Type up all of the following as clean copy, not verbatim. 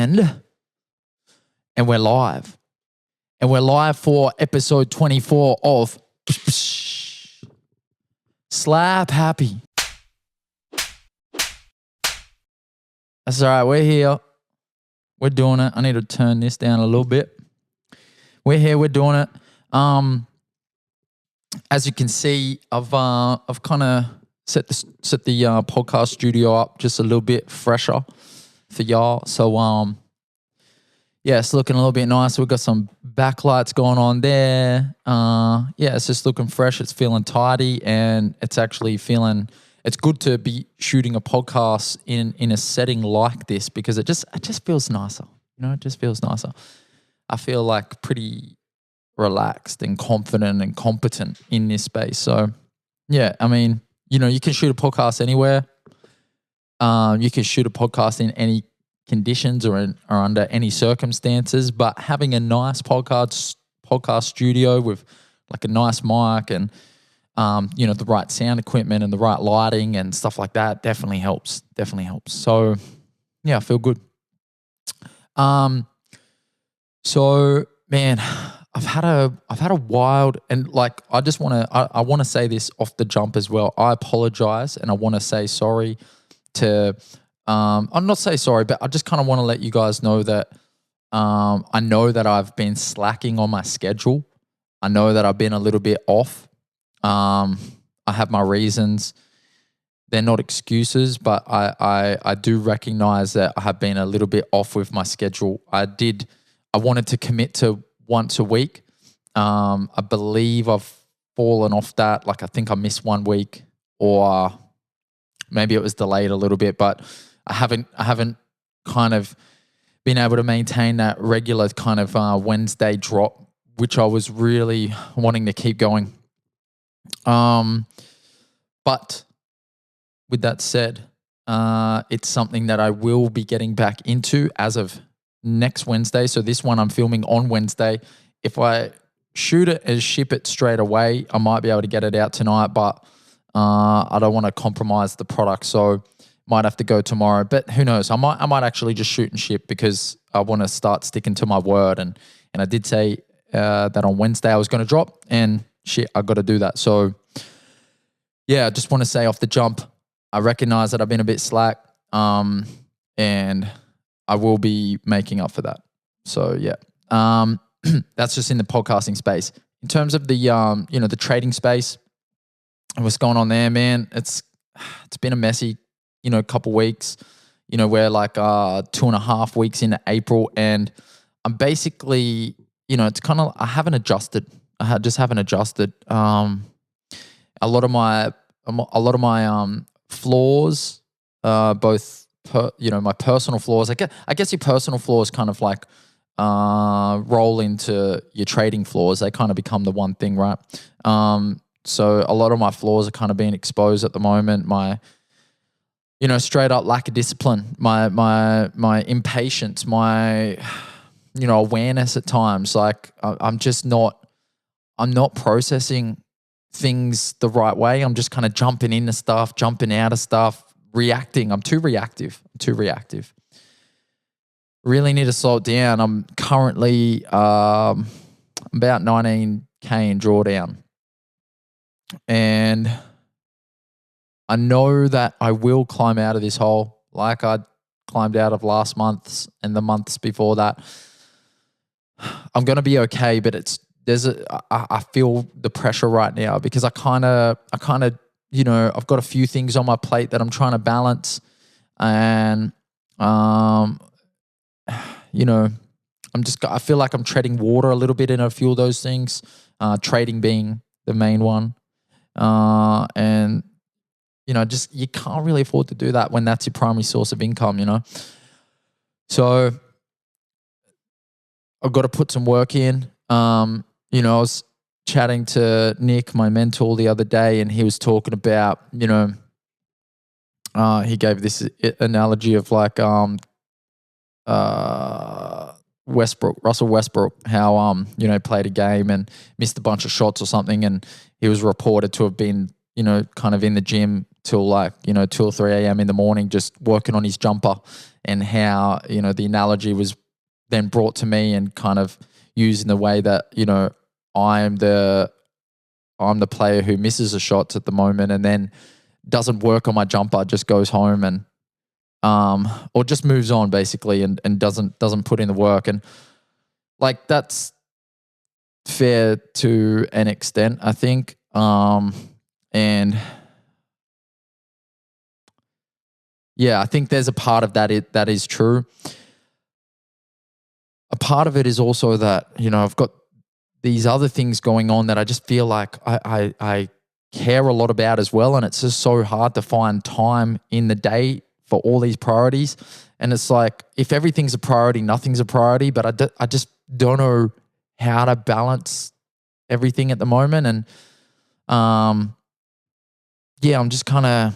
And we're live. And we're live for episode 24 of Slap Happy. That's all right. We're here. We're doing it. I need to turn this down a little bit. We're here. We're doing it. As you can see, I've kind of set the podcast studio up just a little bit fresher for y'all. So yeah, it's looking a little bit nicer. We've got some backlights going on there. Yeah, it's just looking fresh. It's feeling tidy, and it's actually feeling. It's good to be shooting a podcast in a setting like this because it just feels nicer. You know, it just feels nicer. I feel like pretty relaxed and confident and competent in this space. So yeah, I mean, you know, you can shoot a podcast anywhere. You can shoot a podcast in any conditions or under any circumstances, but having a nice podcast studio with like a nice mic and you know, the right sound equipment and the right lighting and stuff like that definitely helps. So yeah, I feel good. So man, I've had a wild, and like I want to say this off the jump as well. I apologize, and I want to say sorry to I'll not say sorry, but I just kind of want to let you guys know that I know that I've been slacking on my schedule. I know that I've been a little bit off. I have my reasons. They're not excuses, but I do recognize that I have been a little bit off with my schedule. I wanted to commit to once a week. I believe I've fallen off that. Like I think I missed 1 week, or maybe it was delayed a little bit, but I haven't kind of been able to maintain that regular kind of Wednesday drop, which I was really wanting to keep going. But with that said, it's something that I will be getting back into as of next Wednesday. So this one I'm filming on Wednesday. If I shoot it and ship it straight away, I might be able to get it out tonight, but I don't want to compromise the product, so might have to go tomorrow. But who knows? I might actually just shoot and ship because I want to start sticking to my word. And I did say that on Wednesday I was going to drop, and shit, I got to do that. So yeah, I just want to say off the jump, I recognize that I've been a bit slack, and I will be making up for that. So yeah, that's just in the podcasting space. In terms of the you know, the trading space, what's going on there, man? It's been a messy, you know, couple weeks. You know, we're like 2.5 weeks into April, and I'm basically, you know, it's kind of, I haven't adjusted. I just haven't adjusted. A lot of my flaws, both you know, my personal flaws. I guess your personal flaws kind of like roll into your trading flaws. They kind of become the one thing, right? So a lot of my flaws are kind of being exposed at the moment. My, you know, straight up lack of discipline, my impatience, my, you know, awareness at times. Like I'm not processing things the right way. I'm just kind of jumping into stuff, jumping out of stuff, reacting. I'm too reactive. Really need to slow it down. I'm currently about 19K in drawdown. And I know that I will climb out of this hole like I climbed out of last month's and the months before that. I'm going to be okay, but I feel the pressure right now because I kind of, you know, I've got a few things on my plate that I'm trying to balance, and, you know, I feel like I'm treading water a little bit in a few of those things, trading being the main one. And, you know, just, you can't really afford to do that when that's your primary source of income, you know? So I've got to put some work in. You know, I was chatting to Nick, my mentor, the other day, and he was talking about, you know, he gave this analogy of like, Russell Westbrook, how, you know, played a game and missed a bunch of shots or something, and he was reported to have been, you know, kind of in the gym till like, 2 or 3 a.m. in the morning, just working on his jumper, and how, the analogy was then brought to me and kind of used in the way that, I'm the player who misses the shots at the moment and then doesn't work on my jumper, just goes home and, or just moves on basically and doesn't put in the work. And like, that's fair to an extent, I think. And yeah, I think there's a part of that that is true. A part of it is also that, I've got these other things going on that I just feel like I care a lot about as well. And it's just so hard to find time in the day for all these priorities. And it's like, if everything's a priority, nothing's a priority. But I just don't know how to balance everything at the moment. And yeah, I'm just kind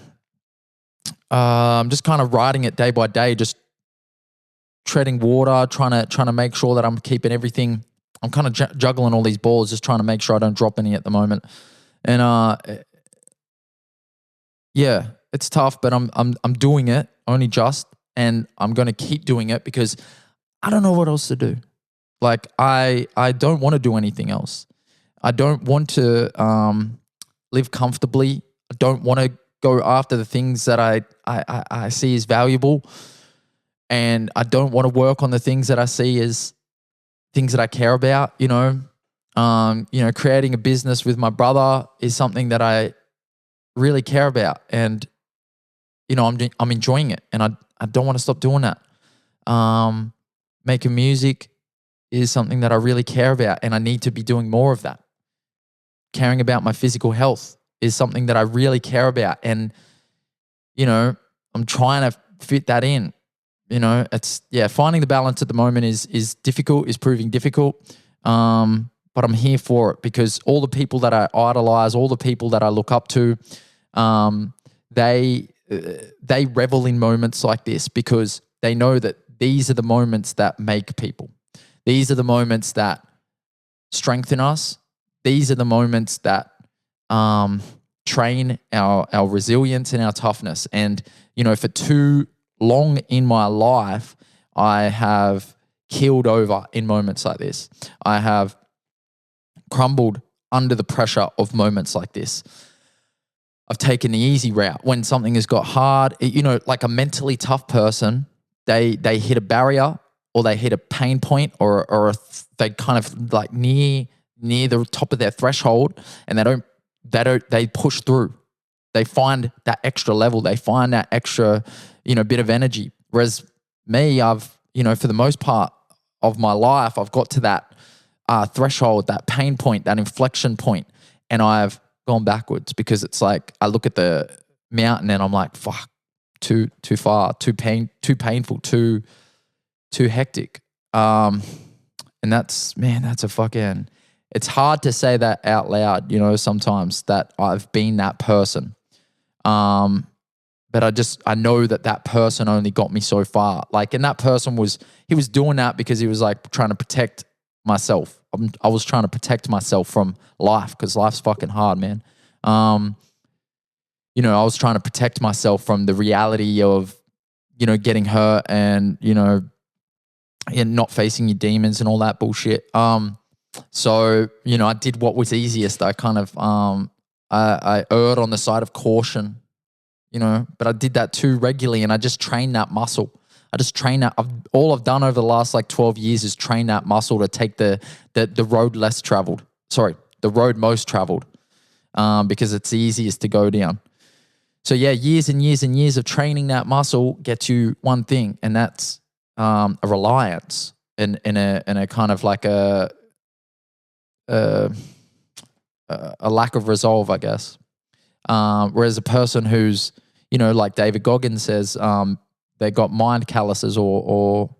of riding it day by day, just treading water, trying to make sure that I'm keeping everything. I'm kind of juggling all these balls, just trying to make sure I don't drop any at the moment. And yeah, it's tough, but I'm doing it only just, and I'm going to keep doing it because I don't know what else to do. Like I don't want to do anything else. I don't want to live comfortably. I don't want to go after the things that I see as valuable, and I don't want to work on the things that I see as things that I care about. Creating a business with my brother is something that I really care about, and I'm enjoying it, and I don't want to stop doing that. Making music is something that I really care about, and I need to be doing more of that. Caring about my physical health is something that I really care about, and I'm trying to fit that in. It's finding the balance at the moment is difficult, is proving difficult. But I'm here for it because all the people that I idolize, all the people that I look up to, they revel in moments like this because they know that these are the moments that make people. These are the moments that strengthen us. These are the moments that train our resilience and our toughness. And, for too long in my life, I have keeled over in moments like this. I have crumbled under the pressure of moments like this. I've taken the easy route when something has got hard. Like a mentally tough person, they hit a barrier or they hit a pain point or they kind of like near the top of their threshold, and they push through. They find that extra level. They find that extra, bit of energy. Whereas me, I've, for the most part of my life, I've got to that threshold, that pain point, that inflection point, and I've gone backwards because it's like I look at the mountain and I'm like, fuck, too far, too painful, too hectic. And that's a fucking. It's hard to say that out loud, sometimes that I've been that person. But I know that person only got me so far. Like, and that person was doing that because he was like trying to protect myself. I was trying to protect myself from life because life's fucking hard, man. I was trying to protect myself from the reality of, getting hurt and, and not facing your demons and all that bullshit. So, I did what was easiest. I kind of, I erred on the side of caution, but I did that too regularly, and I just trained that muscle. I just train that. All I've done over the last 12 years is train that muscle to take the road less traveled. Sorry, the road most traveled, because it's the easiest to go down. So yeah, years and years and years of training that muscle gets you one thing, and that's a reliance in a kind of like a lack of resolve, I guess. Whereas a person who's, like David Goggins says, they got mind calluses or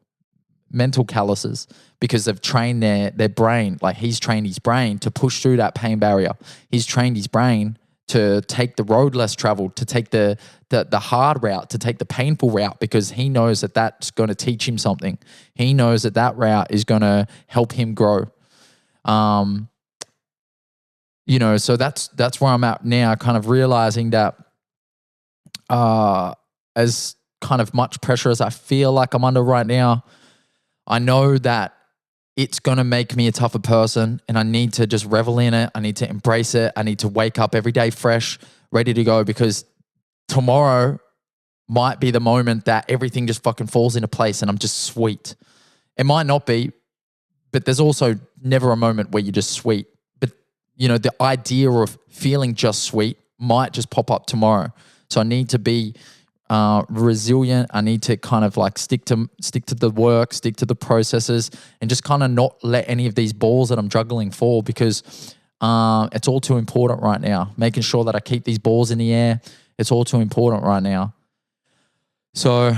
mental calluses because they've trained their brain. Like he's trained his brain to push through that pain barrier. He's trained his brain to take the road less traveled, to take the hard route, to take the painful route, because he knows that that's going to teach him something. He knows that route is going to help him grow. So that's where I'm at now, kind of realizing that as kind of much pressure as I feel like I'm under right now, I know that it's going to make me a tougher person, and I need to just revel in it. I need to embrace it. I need to wake up every day fresh, ready to go, because tomorrow might be the moment that everything just fucking falls into place and I'm just sweet. It might not be, but there's also never a moment where you're just sweet. But, the idea of feeling just sweet might just pop up tomorrow. So I need to be resilient. I need to kind of like stick to the work, stick to the processes, and just kind of not let any of these balls that I'm juggling fall, because it's all too important right now. Making sure that I keep these balls in the air, it's all too important right now. So,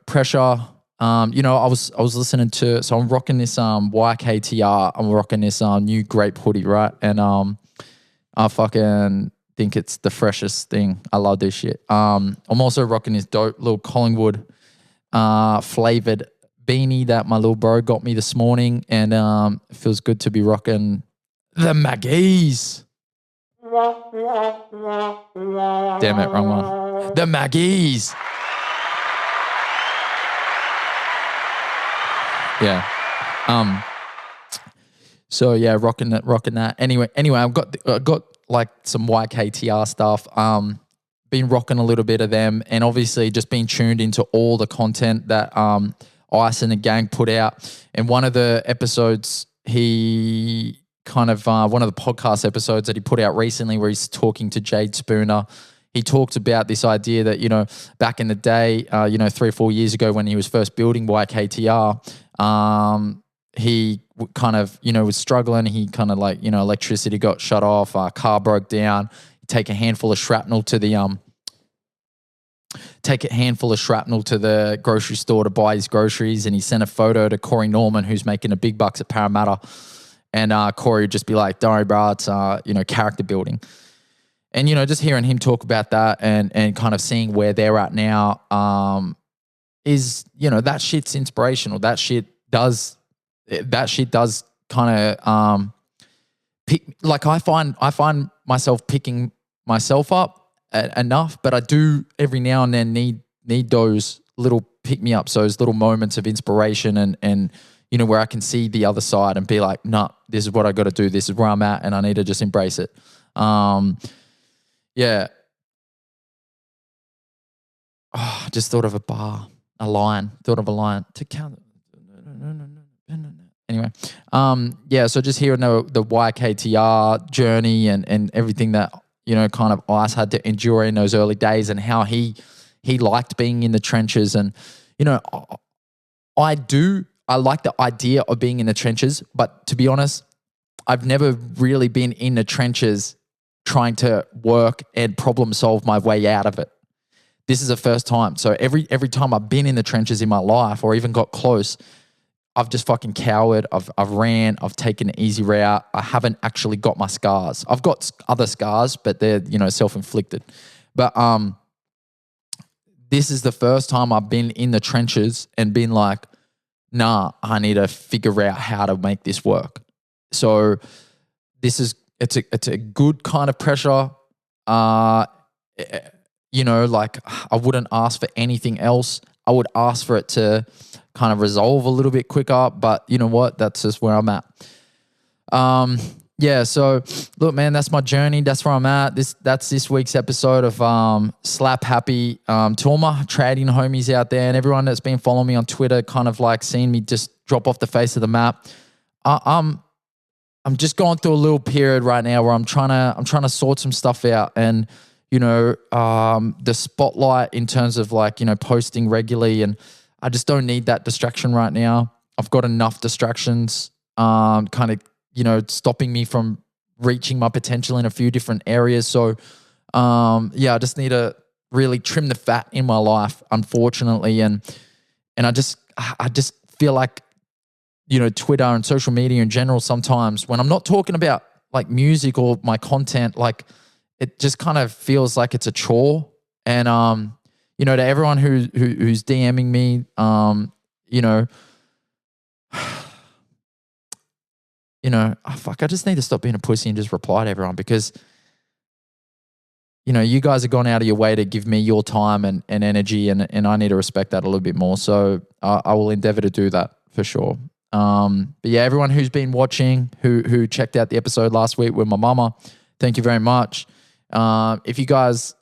pressure. I was listening to, so I'm rocking this YKTR. I'm rocking this new grape hoodie, right? And I fucking think it's the freshest thing. I love this shit. I'm also rocking this dope little Collingwood flavored beanie that my little bro got me this morning, and it feels good to be rocking the Maggies. Damn it, wrong one. The Maggies. Yeah. So yeah, rocking that. Anyway, I've got like some YKTR stuff. Been rocking a little bit of them, and obviously just been tuned into all the content that Ice and the gang put out. And one of the episodes, he kind of one of the podcast episodes that he put out recently, where he's talking to Jade Spooner. He talked about this idea that, back in the day, 3 or 4 years ago when he was first building YKTR, he kind of, was struggling. He kind of like, electricity got shut off, car broke down. Take a handful of shrapnel to the grocery store to buy his groceries, and he sent a photo to Corey Norman, who's making the big bucks at Parramatta. And Corey would just be like, "Don't worry, bro, it's character building." And, just hearing him talk about that and kind of seeing where they're at now is, that shit's inspirational. That shit does kind of pick, like I find myself picking myself up enough, but I do every now and then need those little pick-me-ups, those little moments of inspiration and where I can see the other side and be like, nah, this is what I got to do. This is where I'm at, and I need to just embrace it. Yeah. Oh, I just thought of a line to count. Anyway, so just hearing the YKTR journey and everything that, kind of Ice had to endure in those early days, and how he liked being in the trenches. And, I like the idea of being in the trenches, but to be honest, I've never really been in the trenches trying to work and problem solve my way out of it. This is the first time. So every time I've been in the trenches in my life, or even got close, I've just fucking cowered. I've ran. I've taken an easy route. I haven't actually got my scars. I've got other scars, but they're, self-inflicted. But this is the first time I've been in the trenches and been like, nah, I need to figure out how to make this work. So it's a good kind of pressure. Like I wouldn't ask for anything else. I would ask for it to kind of resolve a little bit quicker, but you know what? That's just where I'm at. So look, man, that's my journey. That's where I'm at. That's this week's episode of Slap Happy. To all my trading homies out there and everyone that's been following me on Twitter, kind of like seeing me just drop off the face of the map. I'm just going through a little period right now where I'm trying to sort some stuff out, and the spotlight in terms of like, posting regularly, and I just don't need that distraction right now. I've got enough distractions, kind of, stopping me from reaching my potential in a few different areas. So, I just need to really trim the fat in my life, unfortunately. And I just feel like, Twitter and social media in general, sometimes when I'm not talking about like music or my content, like it just kind of feels like it's a chore. And, to everyone who's DMing me, I just need to stop being a pussy and just reply to everyone, because you guys have gone out of your way to give me your time and energy, and I need to respect that a little bit more. So I will endeavor to do that for sure. But yeah, everyone who's been watching, who checked out the episode last week with my mama, thank you very much. If you guys,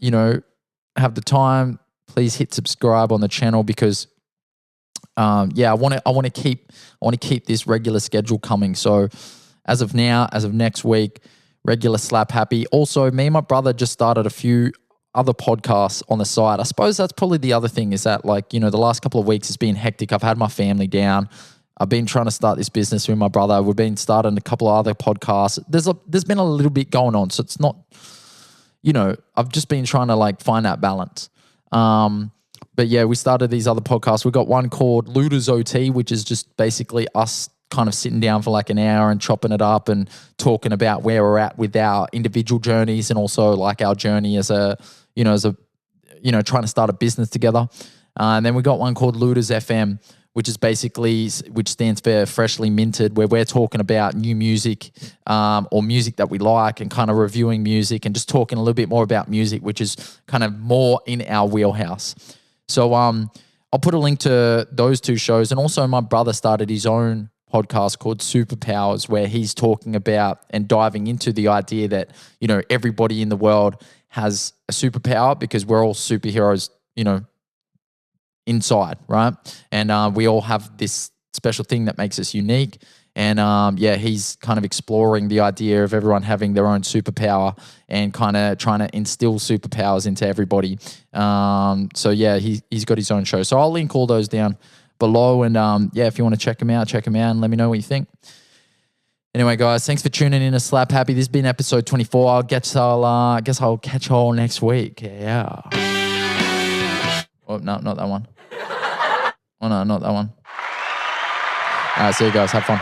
have the time, please hit subscribe on the channel because, I want to keep this regular schedule coming. So as of now, as of next week, regular Slap Happy. Also, me and my brother just started a few other podcasts on the side. I suppose that's probably the other thing is that the last couple of weeks has been hectic. I've had my family down. I've been trying to start this business with my brother. We've been starting a couple of other podcasts. There's been a little bit going on. So it's not, I've just been trying to find that balance. But yeah, we started these other podcasts. We've got one called Looters OT, which is just basically us kind of sitting down for an hour and chopping it up and talking about where we're at with our individual journeys and also our journey as trying to start a business together. And then we got one called Looters FM, which stands for Freshly Minted, where we're talking about new music or music that we like and kind of reviewing music and just talking a little bit more about music, which is kind of more in our wheelhouse. So I'll put a link to those two shows. And also my brother started his own podcast called Superpowers, where he's talking about and diving into the idea that, everybody in the world has a superpower because we're all superheroes, inside, right? And we all have this special thing that makes us unique. And he's kind of exploring the idea of everyone having their own superpower and kind of trying to instill superpowers into everybody. So yeah, he's got his own show. So I'll link all those down below. And if you want to check them out and let me know what you think. Anyway, guys, thanks for tuning in to Slap Happy. This has been episode 24. I guess I'll catch you all next week. Yeah. Oh, no, not that one. Oh, no, not that one. All right, see you guys. Have fun.